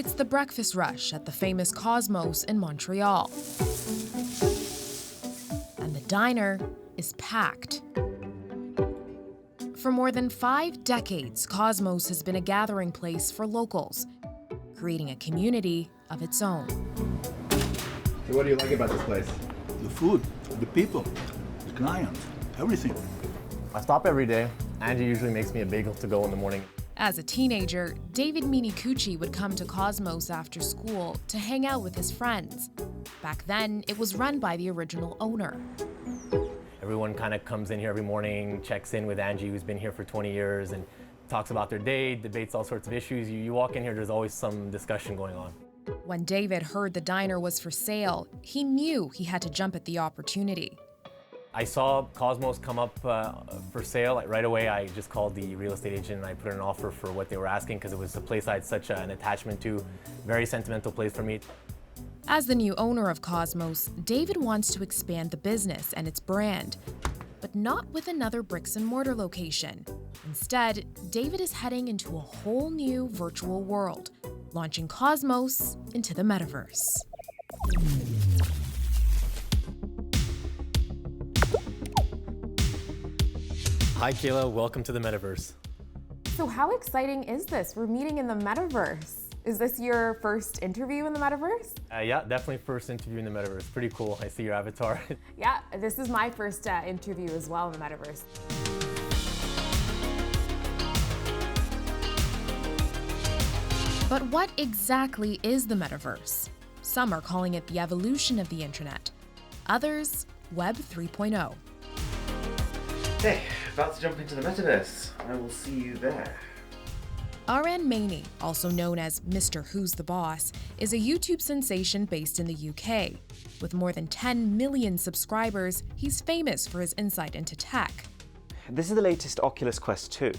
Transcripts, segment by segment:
It's the breakfast rush at the famous Cosmos in Montreal. And the diner is packed. For more than 5 decades, Cosmos has been a gathering place for locals, creating a community of its own. So what do you like about this place? The food, the people, the clients, everything. I stop every day. Angie usually makes me a bagel to go in the morning. As a teenager, David Minikuchi would come to Cosmos after school to hang out with his friends. Back then, it was run by the original owner. Everyone kind of comes in here every morning, checks in with Angie, who's been here for 20 years, and talks about their day, debates all sorts of issues. You walk in here, there's always some discussion going on. When David heard the diner was for sale, he knew he had to jump at the opportunity. I saw Cosmos come up for sale. Right away, I just called the real estate agent and I put in an offer for what they were asking because it was a place I had such an attachment to, very sentimental place for me. As the new owner of Cosmos, David wants to expand the business and its brand, but not with another bricks and mortar location. Instead, David is heading into a whole new virtual world, launching Cosmos into the Metaverse. Hi Kayla, welcome to the Metaverse. So how exciting is this? We're meeting in the Metaverse. Is this your first interview in the Metaverse? Yeah, definitely first interview in the Metaverse. Pretty cool, I see your avatar. Yeah, this is my first interview as well in the Metaverse. But what exactly is the Metaverse? Some are calling it the evolution of the internet. Others, Web 3.0. Hey, about to jump into the Metaverse. I will see you there. Aran Maney, also known as Mr. Who's the Boss, is a YouTube sensation based in the UK. With more than 10 million subscribers, he's famous for his insight into tech. This is the latest Oculus Quest 2.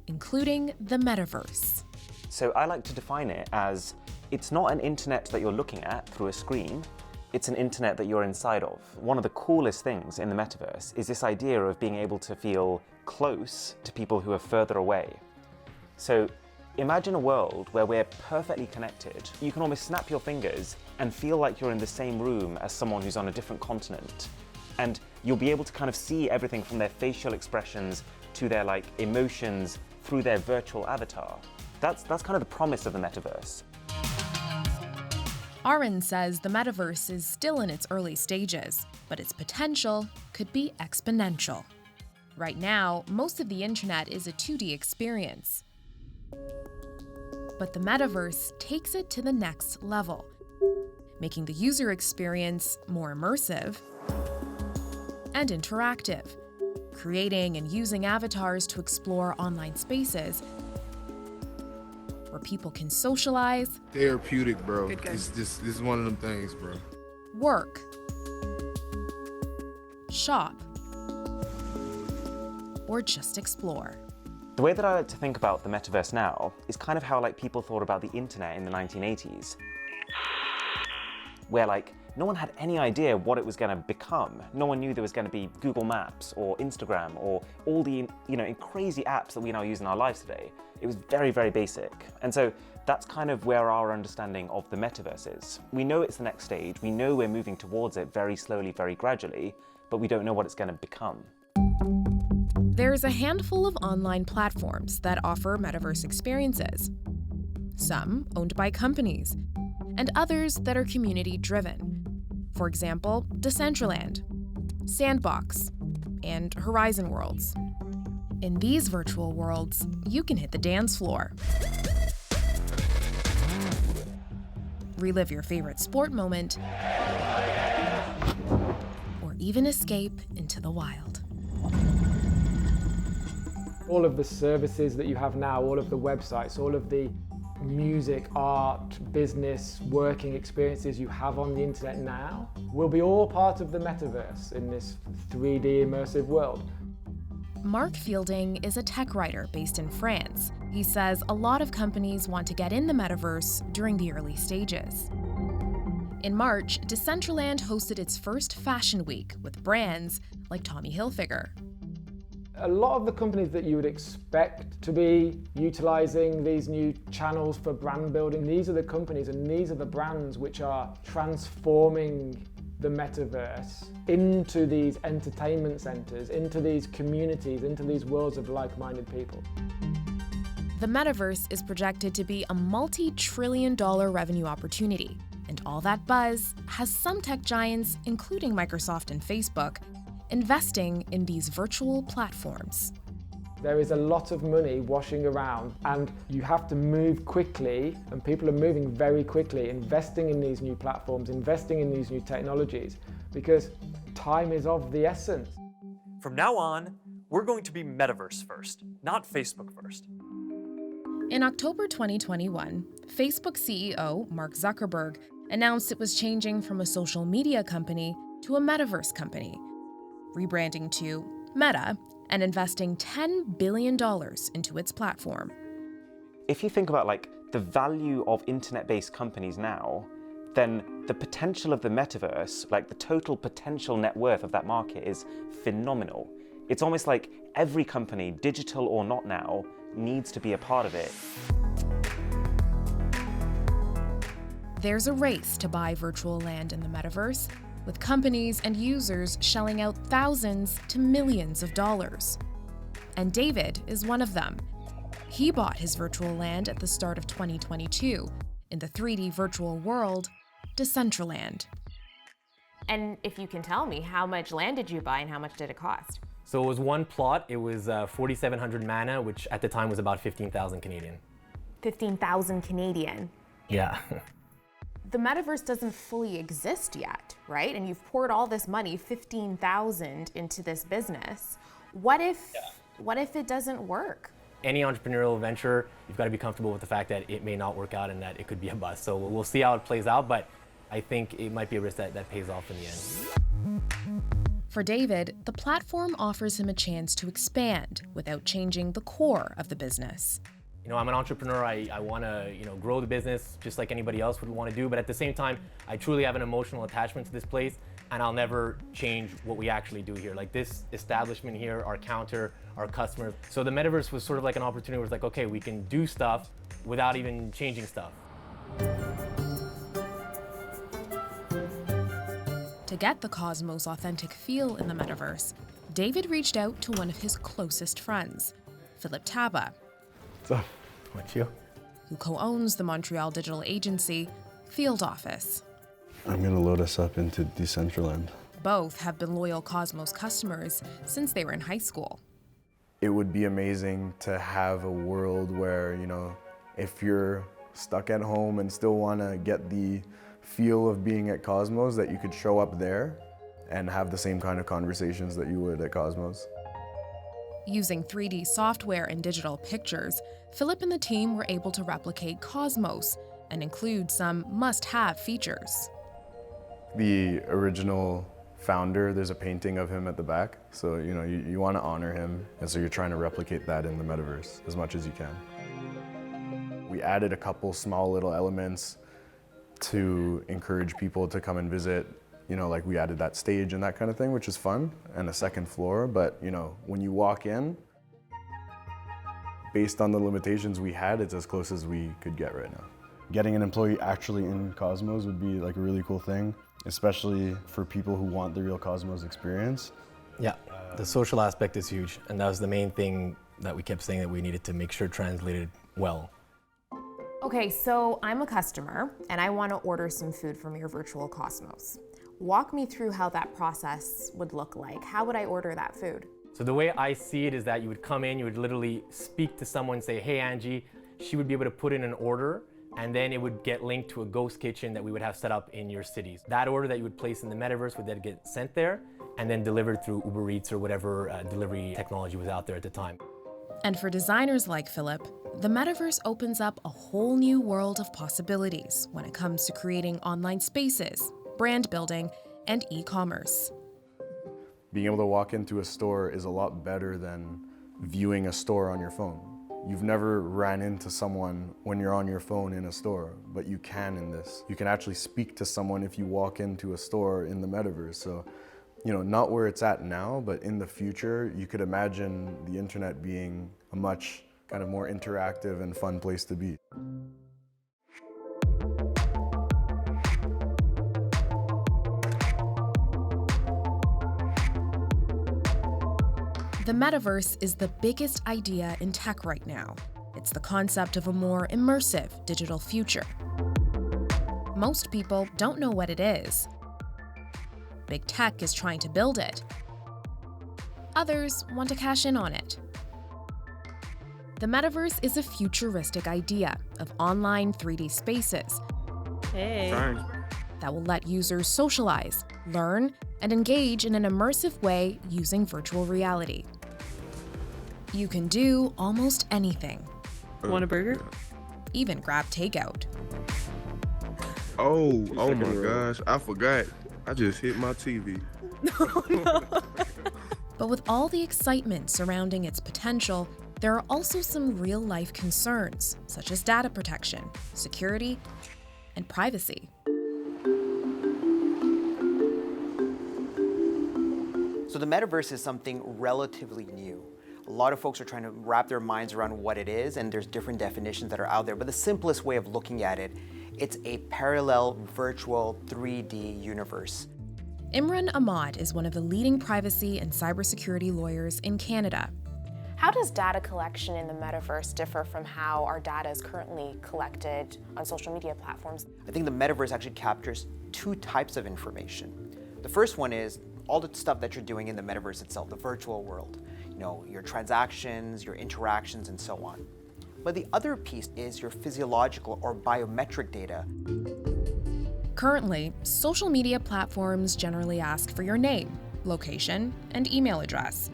Including the Metaverse. So I like to define it as, it's not an internet that you're looking at through a screen, it's an internet that you're inside of. One of the coolest things in the Metaverse is this idea of being able to feel close to people who are further away. So imagine a world where we're perfectly connected. You can almost snap your fingers and feel like you're in the same room as someone who's on a different continent. And you'll be able to kind of see everything from their facial expressions to their emotions through their virtual avatar. That's kind of the promise of the Metaverse. Aran says the Metaverse is still in its early stages, but its potential could be exponential. Right now, most of the internet is a 2D experience. But the Metaverse takes it to the next level, making the user experience more immersive and interactive, creating and using avatars to explore online spaces where people can socialize, therapeutic, bro. This is one of them things, bro. Work, shop, or just explore. The way that I like to think about the Metaverse now is kind of how people thought about the internet in the 1980s, where no one had any idea what it was going to become. No one knew there was going to be Google Maps or Instagram or all the crazy apps that we now use in our lives today. It was very, very basic. And so that's kind of where our understanding of the Metaverse is. We know it's the next stage. We know we're moving towards it very slowly, very gradually, but we don't know what it's going to become. There's a handful of online platforms that offer Metaverse experiences. Some owned by companies, and others that are community-driven. For example, Decentraland, Sandbox, and Horizon Worlds. In these virtual worlds, you can hit the dance floor, relive your favorite sport moment, or even escape into the wild. All of the services that you have now, all of the websites, all of the music, art, business, working experiences you have on the internet now will be all part of the Metaverse in this 3D immersive world. Mark Fielding is a tech writer based in France. He says a lot of companies want to get in the Metaverse during the early stages. In March, Decentraland hosted its first fashion week with brands like Tommy Hilfiger. A lot of the companies that you would expect to be utilizing these new channels for brand building, these are the companies and these are the brands which are transforming the metaverse into these entertainment centers, into these communities, into these worlds of like-minded people. The metaverse is projected to be a multi-trillion-dollar revenue opportunity, and all that buzz has some tech giants, including Microsoft and Facebook, investing in these virtual platforms. There is a lot of money washing around and you have to move quickly, and people are moving very quickly, investing in these new platforms, investing in these new technologies, because time is of the essence. From now on, we're going to be Metaverse first, not Facebook first. In October 2021, Facebook CEO Mark Zuckerberg announced it was changing from a social media company to a metaverse company, rebranding to Meta and investing $10 billion into its platform. If you think about like the value of internet-based companies now, then the potential of the metaverse, like the total potential net worth of that market is phenomenal. It's almost like every company, digital or not now, needs to be a part of it. There's a race to buy virtual land in the metaverse, with companies and users shelling out thousands to millions of dollars. And David is one of them. He bought his virtual land at the start of 2022 in the 3D virtual world, Decentraland. And if you can tell me, how much land did you buy and how much did it cost? So it was one plot. It was 4,700 mana, which at the time was about 15,000 Canadian. 15,000 Canadian. Yeah. The metaverse doesn't fully exist yet, right? And you've poured all this money, 15,000, into this business. What if it doesn't work? Any entrepreneurial venture, you've got to be comfortable with the fact that it may not work out and that it could be a bust. So we'll see how it plays out, but I think it might be a risk that pays off in the end. For David, the platform offers him a chance to expand without changing the core of the business. You know, I'm an entrepreneur. I want to, grow the business just like anybody else would want to do. But at the same time, I truly have an emotional attachment to this place, and I'll never change what we actually do here. Like this establishment here, our counter, our customers. So the metaverse was sort of like an opportunity where it's like, okay, we can do stuff without even changing stuff. To get the Cosmos authentic feel in the metaverse, David reached out to one of his closest friends, Philip Taba, So, what's you? who co-owns the Montreal digital agency Field Office. I'm gonna load us up into Decentraland. Both have been loyal Cosmos customers since they were in high school. It would be amazing to have a world where, if you're stuck at home and still wanna get the feel of being at Cosmos, that you could show up there and have the same kind of conversations that you would at Cosmos. Using 3D software and digital pictures, Philip and the team were able to replicate Cosmos and include some must-have features. The original founder, there's a painting of him at the back, so you want to honor him, and so you're trying to replicate that in the metaverse as much as you can. We added a couple small little elements to encourage people to come and visit. Like we added that stage and that kind of thing, which is fun, and a second floor. But when you walk in, based on the limitations we had, it's as close as we could get right now. Getting an employee actually in Cosmos would be like a really cool thing, especially for people who want the real Cosmos experience. Yeah, the social aspect is huge, and that was the main thing that we kept saying that we needed to make sure translated well. Okay, so I'm a customer and I want to order some food from your virtual Cosmos. Walk me through how that process would look like. How would I order that food? So the way I see it is that you would come in, you would literally speak to someone, say, hey, Angie. She would be able to put in an order, and then it would get linked to a ghost kitchen that we would have set up in your cities. That order that you would place in the metaverse would then get sent there and then delivered through Uber Eats or whatever delivery technology was out there at the time. And for designers like Philip, the metaverse opens up a whole new world of possibilities when it comes to creating online spaces, brand building, and e-commerce. Being able to walk into a store is a lot better than viewing a store on your phone. You've never ran into someone when you're on your phone in a store, but you can in this. You can actually speak to someone if you walk into a store in the metaverse. So, not where it's at now, but in the future, you could imagine the internet being a much kind of more interactive and fun place to be. The metaverse is the biggest idea in tech right now. It's the concept of a more immersive digital future. Most people don't know what it is. Big tech is trying to build it. Others want to cash in on it. The metaverse is a futuristic idea of online 3D spaces that will let users socialize, learn, and engage in an immersive way using virtual reality. You can do almost anything. Want a burger? Even grab takeout. Oh my gosh, I forgot. I just hit my TV. But with all the excitement surrounding its potential, there are also some real-life concerns, such as data protection, security, and privacy. So the metaverse is something relatively new. A lot of folks are trying to wrap their minds around what it is, and there's different definitions that are out there. But the simplest way of looking at it, it's a parallel virtual 3D universe. Imran Ahmad is one of the leading privacy and cybersecurity lawyers in Canada. How does data collection in the metaverse differ from how our data is currently collected on social media platforms? I think the metaverse actually captures two types of information. The first one is all the stuff that you're doing in the metaverse itself, the virtual world. Your transactions, your interactions, and so on. But the other piece is your physiological or biometric data. Currently, social media platforms generally ask for your name, location, and email address.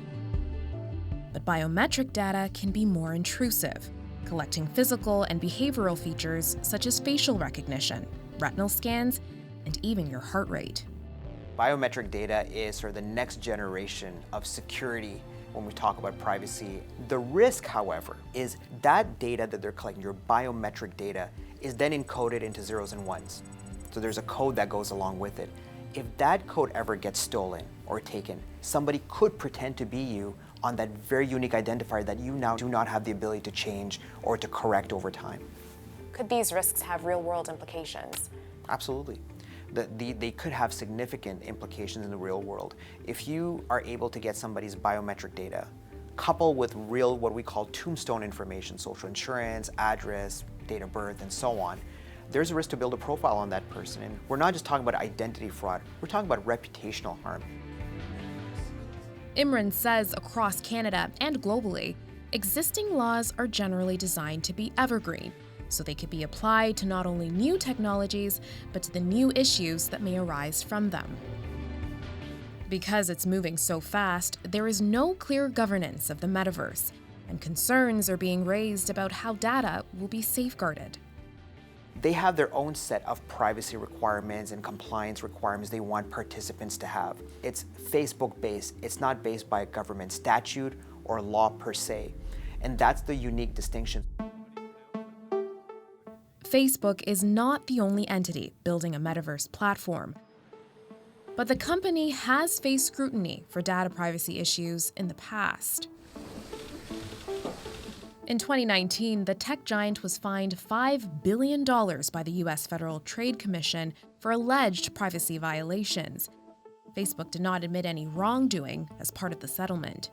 But biometric data can be more intrusive, collecting physical and behavioral features such as facial recognition, retinal scans, and even your heart rate. Biometric data is sort of the next generation of security when we talk about privacy. The risk, however, is that data that they're collecting, your biometric data, is then encoded into zeros and ones. So there's a code that goes along with it. If that code ever gets stolen or taken, somebody could pretend to be you on that very unique identifier that you now do not have the ability to change or to correct over time. Could these risks have real-world implications? Absolutely. They could have significant implications in the real world. If you are able to get somebody's biometric data, coupled with real, what we call tombstone information, social insurance, address, date of birth, and so on, there's a risk to build a profile on that person. And we're not just talking about identity fraud, we're talking about reputational harm. Imran says across Canada and globally, existing laws are generally designed to be evergreen, so they could be applied to not only new technologies, but to the new issues that may arise from them. Because it's moving so fast, there is no clear governance of the metaverse, and concerns are being raised about how data will be safeguarded. They have their own set of privacy requirements and compliance requirements they want participants to have. It's Facebook-based. It's not based by a government statute or law per se. And that's the unique distinction. Facebook is not the only entity building a metaverse platform, but the company has faced scrutiny for data privacy issues in the past. In 2019, the tech giant was fined $5 billion by the US Federal Trade Commission for alleged privacy violations. Facebook did not admit any wrongdoing as part of the settlement.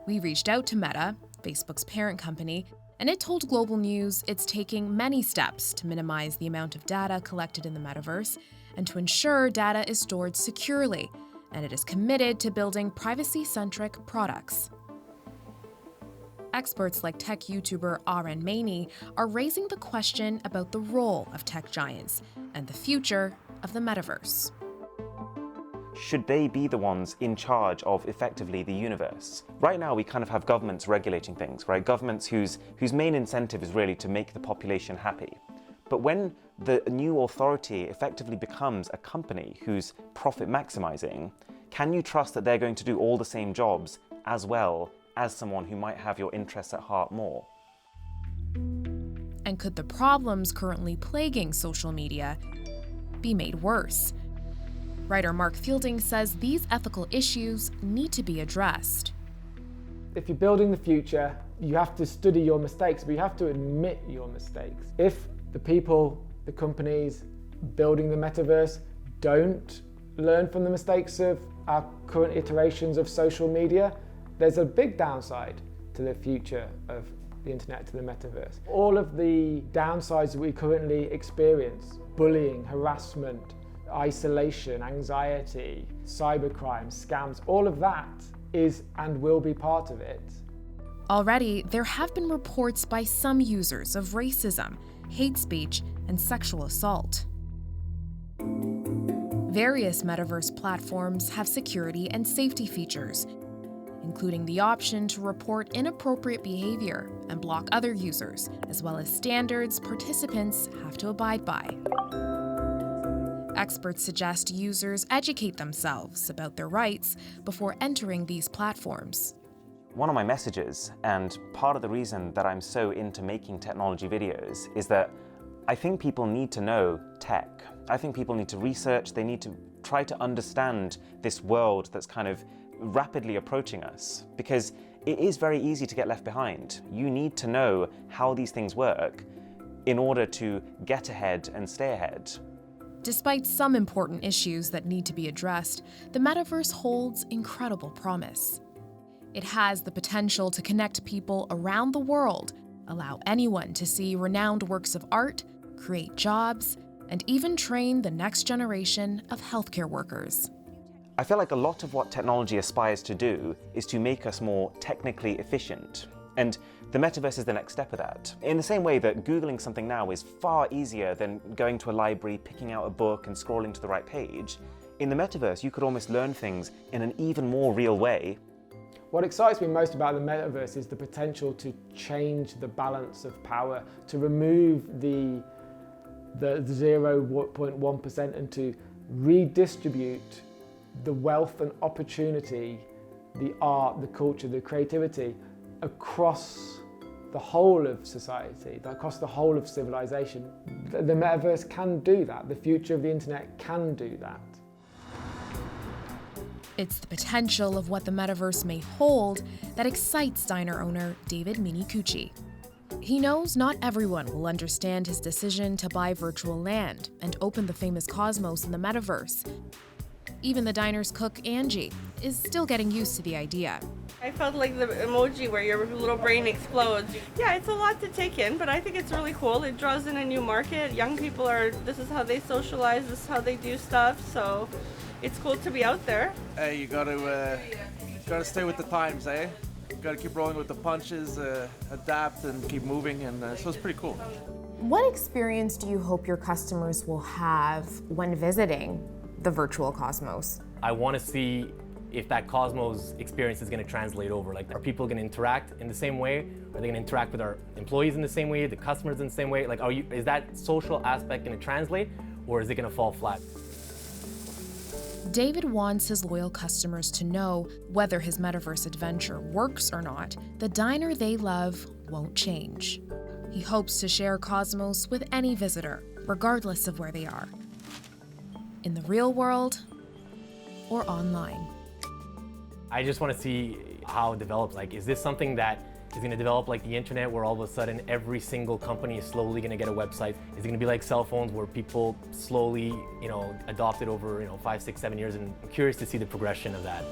We reached out to Meta, Facebook's parent company, and it told Global News it's taking many steps to minimize the amount of data collected in the metaverse and to ensure data is stored securely, and it is committed to building privacy-centric products. Experts like tech YouTuber Aaron Maney are raising the question about the role of tech giants and the future of the metaverse. Should they be the ones in charge of effectively the universe? Right now we kind of have governments regulating things, right? Governments whose main incentive is really to make the population happy. But when the new authority effectively becomes a company who's profit maximizing, can you trust that they're going to do all the same jobs as well as someone who might have your interests at heart more? And could the problems currently plaguing social media be made worse? Writer Mark Fielding says these ethical issues need to be addressed. If you're building the future, you have to study your mistakes, but you have to admit your mistakes. If the people, the companies building the metaverse don't learn from the mistakes of our current iterations of social media, there's a big downside to the future of the internet, to the metaverse. All of the downsides that we currently experience, bullying, harassment, isolation, anxiety, cybercrime, scams, all of that is and will be part of it. Already, there have been reports by some users of racism, hate speech, and sexual assault. Various metaverse platforms have security and safety features, including the option to report inappropriate behavior and block other users, as well as standards participants have to abide by. Experts suggest users educate themselves about their rights before entering these platforms. One of my messages, and part of the reason that I'm so into making technology videos, is that I think people need to know tech. I think people need to research, they need to try to understand this world that's kind of rapidly approaching us, because it is very easy to get left behind. You need to know how these things work in order to get ahead and stay ahead. Despite some important issues that need to be addressed, the metaverse holds incredible promise. It has the potential to connect people around the world, allow anyone to see renowned works of art, create jobs, and even train the next generation of healthcare workers. I feel like a lot of what technology aspires to do is to make us more technically efficient. And the metaverse is the next step of that. In the same way that Googling something now is far easier than going to a library, picking out a book and scrolling to the right page, in the metaverse you could almost learn things in an even more real way. What excites me most about the metaverse is the potential to change the balance of power, to remove the 0.1% and to redistribute the wealth and opportunity, the art, the culture, the creativity across the whole of society, across the whole of civilization. The metaverse can do that. The future of the internet can do that. It's the potential of what the metaverse may hold that excites diner owner David Minicucci. He knows not everyone will understand his decision to buy virtual land and open the famous Cosmos in the metaverse. Even the diner's cook, Angie, is still getting used to the idea. I felt like the emoji where your little brain explodes. Yeah, it's a lot to take in, but I think it's really cool. It draws in a new market. Young people this is how they socialize, this is how they do stuff, so it's cool to be out there. Hey, you gotta stay with the times, eh? You gotta keep rolling with the punches, adapt and keep moving, and so it's pretty cool. What experience do you hope your customers will have when visiting the virtual Cosmos? I want to see if that Cosmos experience is going to translate over. Like, are people going to interact in the same way? Are they going to interact with our employees in the same way, the customers in the same way? Like, is that social aspect going to translate, or is it going to fall flat? David wants his loyal customers to know whether his metaverse adventure works or not, the diner they love won't change. He hopes to share Cosmos with any visitor, regardless of where they are, in the real world or online. I just want to see how it develops. Like, is this something that is going to develop like the internet, where all of a sudden every single company is slowly going to get a website? Is it going to be like cell phones, where people slowly, adopt it over, 5, 6, 7 years? And I'm curious to see the progression of that.